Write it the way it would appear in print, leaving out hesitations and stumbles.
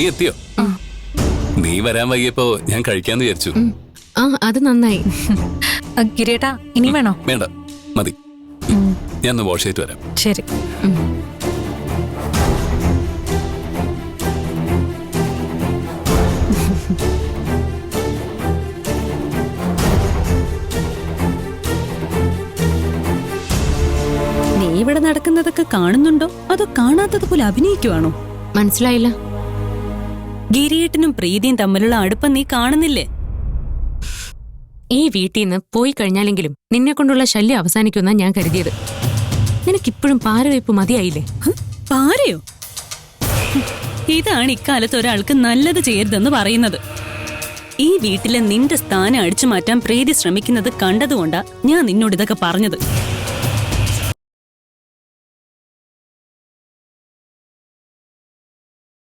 നീ എത്തിയോ? നീ വരാൻ വൈകിയപ്പോ ഞാൻ കഴിക്കാന്ന് വിചാരിച്ചു. അത് നന്നായി. ഗിരിയേട്ടാ ഇനി വേണോ? വേണ്ട, മതി. ഞാൻ ഒന്ന് വാഷ് ചെയ്തിട്ട് വരാം. ശരി. നീ ഇവിടെ നടക്കുന്നതൊക്കെ കാണുന്നുണ്ടോ അതോ കാണാത്തതുപോലെ അഭിനയിക്കുവാണോ? മനസ്സിലായില്ല. ഗിരിയേട്ടനും പ്രീതിയും തമ്മിലുള്ള അടുപ്പം നീ കാണുന്നില്ലേ? ഈ വീട്ടിൽ നിന്ന് പോയി കഴിഞ്ഞാലെങ്കിലും നിന്നെ കൊണ്ടുള്ള ശല്യം അവസാനിക്കുമെന്നാ ഞാൻ കരുതിയത്. നിനക്കിപ്പോഴും പാരവയ്പ് മതിയായില്ലേ? പാരയോ? ഇതാണ് ഇക്കാലത്ത് ഒരാൾക്ക് നല്ലത് ചെയ്യരുതെന്ന് പറയുന്നത്. ഈ വീട്ടിലെ നിന്റെ സ്ഥാനം അടിച്ചു മാറ്റാൻ പ്രീതി ശ്രമിക്കുന്നത് കണ്ടതുകൊണ്ടാ ഞാൻ നിന്നോട് ഇതൊക്കെ പറഞ്ഞത്.